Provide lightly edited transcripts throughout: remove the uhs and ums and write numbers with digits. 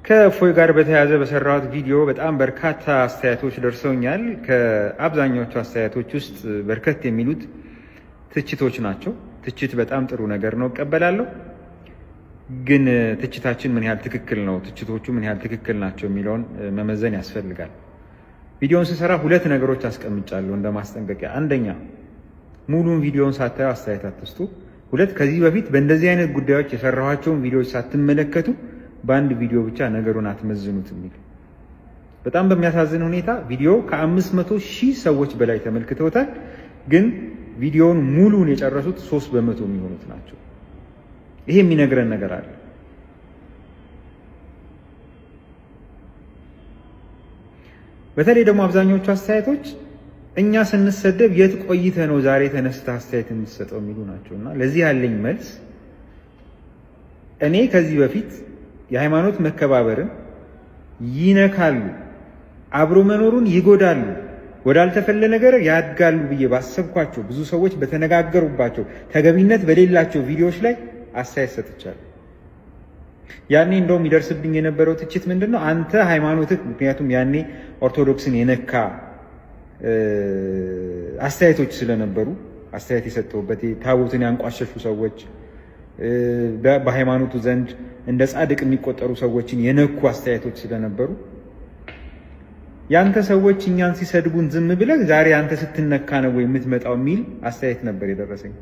ከእፎይ ጋር በተያያዘ በሰራሁት ቪዲዮ በጣም በርካታ አስተያየቶች ደርሰውኛል። ከአብዛኛዎቹ አስተያየቶች ውስጥ በርከት የሚሉት ትችቶች ናቸው። ትችት በጣም ጥሩ ነገር ነው፣ እቀበላለሁ። ግን ትችታችን ምን ያህል ትክክል ነው፣ ትችቶቹ ምን ያህል ትክክል ናቸው የሚለውን መመዘን ያስፈልጋል። ቪዲዮውን ስሰራ ሁለት ነገሮች አስቀምጫለሁ እንደ ማስጠንቀቂያ። አንደኛ፣ ሙሉን ቪዲዮውን ሳታዩ አስተያየት አትስጡ። ሁለት፣ ከዚህ በፊት በእንደዚህ አይነት ጉዳዮች የሰራኋቸውን ቪዲዮዎች ሳትመለከቱ በአንድ ቪዲዮ ብቻ ነገሩን አትመዝኑት የሚል። በጣም በሚያሳዝን ሁኔታ ቪዲዮ ከ500,000 ሰዎች በላይ ተመልክተውታል። ግን ቪዲዮውን ሙሉን የጨረሱት 3% የሚሆኑት ናቸው። ይሄ የሚነግረን ነገር አለ። በተለይ ደግሞ አብዛኞቹ አስተያየቶች እኛ ስንሰደብ የት ቆይተ ነው ዛሬ ተነስተህ አስተያየት የምትሰጠው የሚሉ ናቸውና ለዚህ ያለኝ መልስ እኔ ከዚህ በፊት የሃይማኖት መከባበርን ይነካሉ፣ አብሮ መኖሩን ይጎዳሉ፣ ወዳልተፈለ ነገር ያድጋሉ ብዬ ባሰብኳቸው ብዙ ሰዎች በተነጋገሩባቸው ተገቢነት በሌላቸው ቪዲዮዎች ላይ አስተያየት ሰጥቻለሁ። ያኔ እንደውም ይደርስብኝ የነበረው ትችት ምንድነው? አንተ ሃይማኖትህ፣ ምክንያቱም ያኔ ኦርቶዶክስን የነካ አስተያየቶች ስለነበሩ አስተያየት የሰጠሁበት ታቦትን ያንቋሸሹ ሰዎች፣ በሃይማኖቱ ዘንድ እንደ ጻድቅ የሚቆጠሩ ሰዎችን የነኩ አስተያየቶች ስለነበሩ ያንተ ሰዎች እኛን ሲሰድቡን ዝም ብለህ ዛሬ አንተ ስትነካ ነው ወይ የምትመጣው የሚል አስተያየት ነበር የደረሰኝ።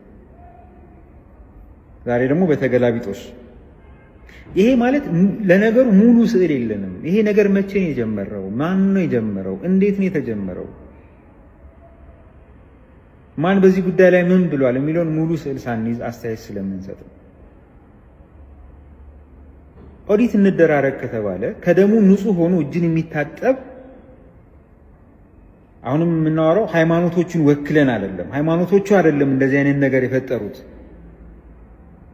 ዛሬ ደግሞ በተገላቢጦሽ። ይሄ ማለት ለነገሩ ሙሉ ስዕል የለንም። ይሄ ነገር መቼ ነው የጀመረው? ማን ነው የጀመረው? እንዴት ነው የተጀመረው? ማን በዚህ ጉዳይ ላይ ምን ብሏል የሚለውን ሙሉ ስዕል ሳንይዝ አስተያየት ስለምንሰጥ ነው። ኦዲት እንደራረግ ከተባለ ከደሙ ንጹህ ሆኖ እጅን የሚታጠብ አሁንም የምናወራው ሃይማኖቶችን ወክለን አይደለም። ሃይማኖቶቹ አይደለም እንደዚህ አይነት ነገር የፈጠሩት።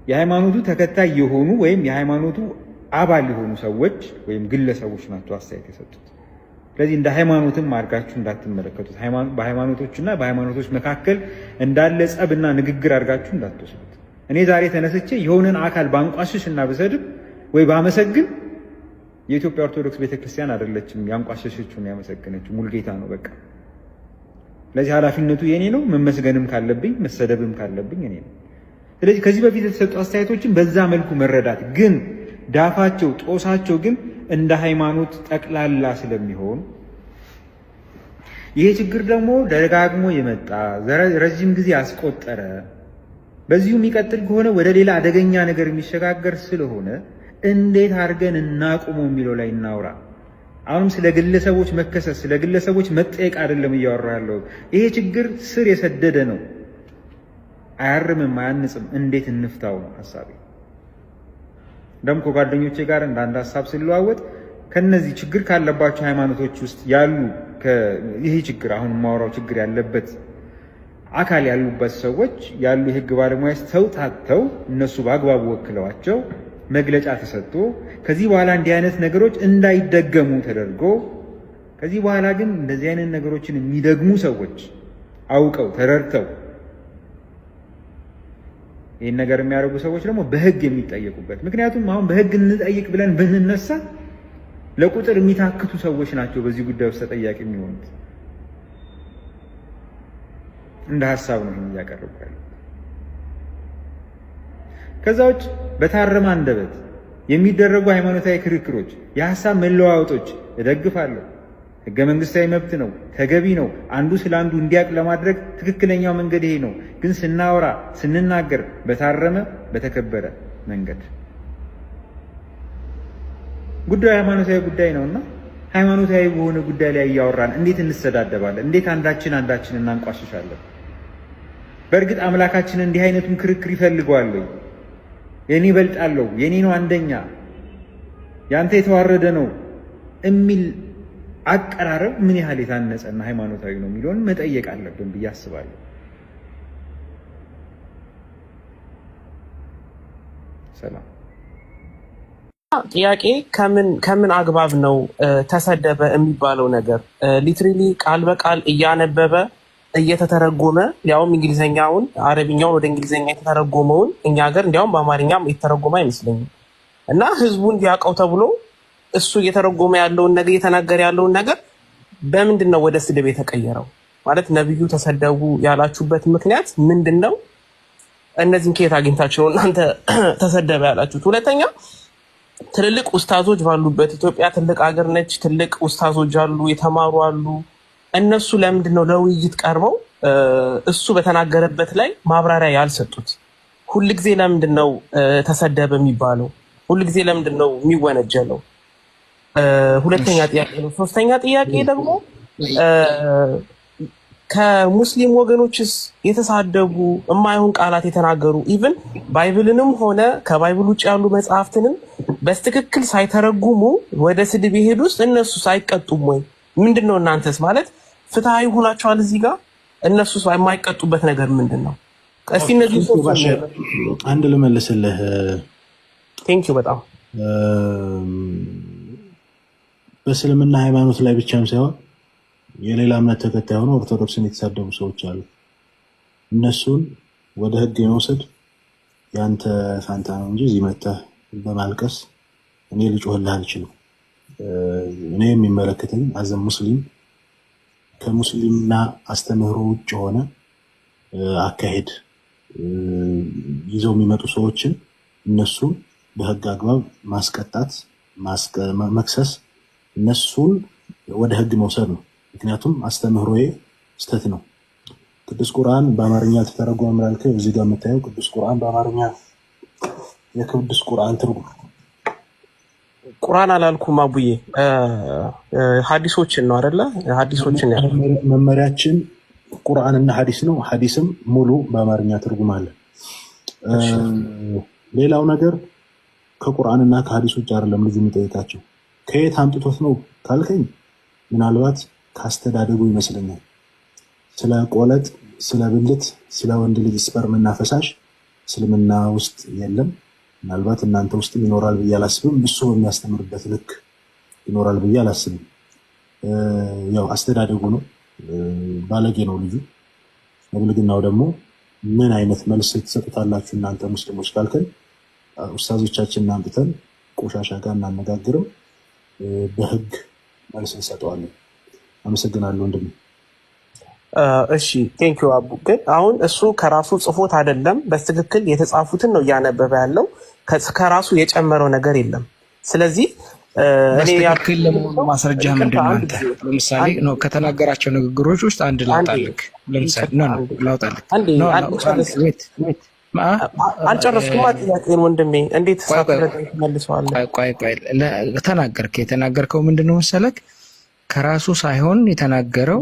የሃይማኖቱ ተከታይ የሆኑ ወይም የሃይማኖቱ አባል የሆኑ ሰዎች ወይም ግለሰቦች ናቸው አስተያየት የሰጡት። ስለዚህ እንደ ሃይማኖትም አድርጋችሁ እንዳትመለከቱት። በሃይማኖቶችና በሃይማኖቶች መካከል እንዳለ ጸብና ንግግር አድርጋችሁ እንዳትወስዱት። እኔ ዛሬ ተነስቼ የሆነን አካል ባንቋሽሽ እና ብሰድብ ወይ ባመሰግን የኢትዮጵያ ኦርቶዶክስ ቤተክርስቲያን አይደለችም ያንቋሸሸችውን ያመሰገነችው፣ ሙልጌታ ነው በቃ። ስለዚህ ኃላፊነቱ የኔ ነው። መመስገንም ካለብኝ መሰደብም ካለብኝ እኔ ነው። ስለዚህ ከዚህ በፊት የተሰጡ አስተያየቶችን በዛ መልኩ መረዳት ግን ዳፋቸው ጦሳቸው ግን እንደ ሃይማኖት ጠቅላላ ስለሚሆን ይሄ ችግር ደግሞ ደጋግሞ የመጣ ረጅም ጊዜ ያስቆጠረ በዚሁ የሚቀጥል ከሆነ ወደ ሌላ አደገኛ ነገር የሚሸጋገር ስለሆነ እንዴት አድርገን እናቁመው የሚለው ላይ እናውራ። አሁንም ስለ ግለሰቦች መከሰስ ስለ ግለሰቦች መጠየቅ አይደለም እያወራ ያለው። ይሄ ችግር ስር የሰደደ ነው። አያርምም፣ አያንጽም። እንዴት እንፍታው ነው ሐሳቤ። ደግሞ ከጓደኞቼ ጋር እንዳንድ ሐሳብ ስለዋወጥ ከነዚህ ችግር ካለባቸው ሃይማኖቶች ውስጥ ያሉ ይሄ ችግር አሁን ማውራው ችግር ያለበት አካል ያሉበት ሰዎች ያሉ የህግ ባለሙያዎች ተውጣተው እነሱ በአግባቡ ወክለዋቸው መግለጫ ተሰጥቶ ከዚህ በኋላ እንዲህ አይነት ነገሮች እንዳይደገሙ ተደርጎ ከዚህ በኋላ ግን እንደዚህ አይነት ነገሮችን የሚደግሙ ሰዎች አውቀው ተረድተው ይህን ነገር የሚያደርጉ ሰዎች ደግሞ በህግ የሚጠየቁበት። ምክንያቱም አሁን በህግ እንጠይቅ ብለን ብንነሳ ለቁጥር የሚታክቱ ሰዎች ናቸው በዚህ ጉዳይ ውስጥ ተጠያቂ የሚሆኑት። እንደ ሐሳብ ነው እያቀረብኩ ያለው። ከዛ ውጭ በታረመ አንደበት የሚደረጉ ሃይማኖታዊ ክርክሮች፣ የሐሳብ መለዋወጦች እደግፋለሁ። ህገ መንግስታዊ መብት ነው፣ ተገቢ ነው። አንዱ ስለ አንዱ እንዲያውቅ ለማድረግ ትክክለኛው መንገድ ይሄ ነው። ግን ስናወራ ስንናገር በታረመ በተከበረ መንገድ ጉዳዩ ሃይማኖታዊ ጉዳይ ነውና ሃይማኖታዊ በሆነ ጉዳይ ላይ እያወራን እንዴት እንሰዳደባለን? እንዴት አንዳችን እናንቋሽሻለን? በእርግጥ አምላካችን እንዲህ አይነቱን ክርክር ይፈልገዋል ወይ? የኔ ይበልጣለሁ፣ የኔ ነው አንደኛ፣ ያንተ የተዋረደ ነው የሚል አቀራረብ ምን ያህል የታነጸና ሃይማኖታዊ ነው የሚለውን መጠየቅ አለብን ብዬ አስባለሁ። ሰላም። ጥያቄ ከምን አግባብ ነው ተሰደበ የሚባለው ነገር? ሊትራሊ ቃል በቃል እያነበበ እየተተረጎመ ያውም እንግሊዘኛውን አረብኛውን ወደ እንግሊዘኛ የተተረጎመውን እኛ ሀገር እንዲያውም በአማርኛም የተተረጎመ አይመስለኝም። እና ህዝቡ እንዲያውቀው ተብሎ እሱ እየተረጎመ ያለውን ነገር እየተናገረ ያለውን ነገር በምንድን ነው ወደ ስድብ የተቀየረው? ማለት ነብዩ ተሰደቡ ያላችሁበት ምክንያት ምንድን ነው? እነዚህን ከየት አግኝታችሁ ነው እናንተ ተሰደበ ያላችሁት? ሁለተኛ ትልልቅ ኡስታዞች ባሉበት ኢትዮጵያ ትልቅ ሀገር ነች። ትልቅ ኡስታዞች አሉ፣ የተማሩ አሉ። እነሱ ለምንድን ነው ለውይይት ቀርበው እሱ በተናገረበት ላይ ማብራሪያ ያልሰጡት? ሁልጊዜ ለምንድን ነው ተሰደበ የሚባለው? ሁልጊዜ ለምንድን ነው የሚወነጀለው? ሁለተኛ ጥያቄ ነው። ሶስተኛ ጥያቄ ደግሞ ከሙስሊም ወገኖችስ የተሳደቡ የማይሆን ቃላት የተናገሩ ኢቭን ባይብልንም ሆነ ከባይብል ውጭ ያሉ መጽሐፍትንም በትክክል ሳይተረጉሙ ወደ ስድብ የሄዱስ እነሱስ አይቀጡም ወይ? ምንድነው? እናንተስ ማለት ፍትሃዊ ሆናችኋል እዚህ ጋር፣ እነሱስ የማይቀጡበት ነገር ምንድነው? እስቲ እነዚህ ሶስት አንድ ልመልስልህ። ቴንክ ዩ በጣም በእስልምና ሃይማኖት ላይ ብቻም ሳይሆን የሌላ እምነት ተከታይ ሆነው ኦርቶዶክስን የተሳደቡ ሰዎች አሉ። እነሱን ወደ ህግ የመውሰድ ያንተ ፋንታ ነው እንጂ እዚህ መጥተህ በማልቀስ እኔ ልጮህልህ አልችልም። እኔ የሚመለከተኝ አዘ ሙስሊም ከሙስሊምና አስተምህሮ ውጭ ሆነ አካሄድ ይዘው የሚመጡ ሰዎችን እነሱን በህግ አግባብ ማስቀጣት፣ መክሰስ፣ እነሱን ወደ ህግ መውሰድ ነው። ምክንያቱም አስተምህሮዬ ስተት ነው። ቅዱስ ቁርአን በአማርኛ ተተረጎመ ላልከው እዚህ ጋር የምታየው ቅዱስ ቁርአን በአማርኛ የቅዱስ ቁርአን ትርጉም ቁርአን አላልኩም አቡዬ፣ ሐዲሶችን ነው አይደለ? ሐዲሶችን ያለው መመሪያችን ቁርአንና ሐዲስ ነው። ሐዲስም ሙሉ በአማርኛ ትርጉም አለ። ሌላው ነገር ከቁርአንና ከሐዲስ ውጭ አይደለም ልጁ የሚጠይቃቸው። ከየት አምጥቶት ነው ካልከኝ ምናልባት ካስተዳደጉ ይመስለኛል። ስለ ቆለጥ፣ ስለ ብልት፣ ስለ ወንድ ልጅ ስፐርምና ፈሳሽ እስልምና ውስጥ የለም። ምናልባት እናንተ ውስጥ ይኖራል ብዬ አላስብም። እሱ በሚያስተምርበት ልክ ይኖራል ብዬ አላስብም። ያው አስተዳደጉ ነው። ባለጌ ነው ልጁ። ለብልግናው ደግሞ ምን አይነት መልስ ትሰጡታላችሁ እናንተ ሙስሊሞች ካልከን ኡስታዞቻችንን አምጥተን ቆሻሻ ጋር እናነጋግርም፣ በህግ መልስ እንሰጠዋለን። አመሰግናለሁ ወንድሜ። እሺ ቴንኪዩ አቡ። ግን አሁን እሱ ከራሱ ጽፎት አይደለም፣ በትክክል የተጻፉትን ነው እያነበበ ያለው። ከራሱ የጨመረው ነገር የለም። ስለዚህ በትክክል ለመሆኑ ማስረጃ ምንድን ነው? አንተ ለምሳሌ ነው ከተናገራቸው ንግግሮች ውስጥ አንድ ላውጣልክ። ለምሳሌ ላውጣልክ። አልጨረስኩም ጥያቄን ወንድሜ። እንዴት መልሰዋለህ? ቆይ ተናገርከው ምንድን ነው መሰለክ? ከራሱ ሳይሆን የተናገረው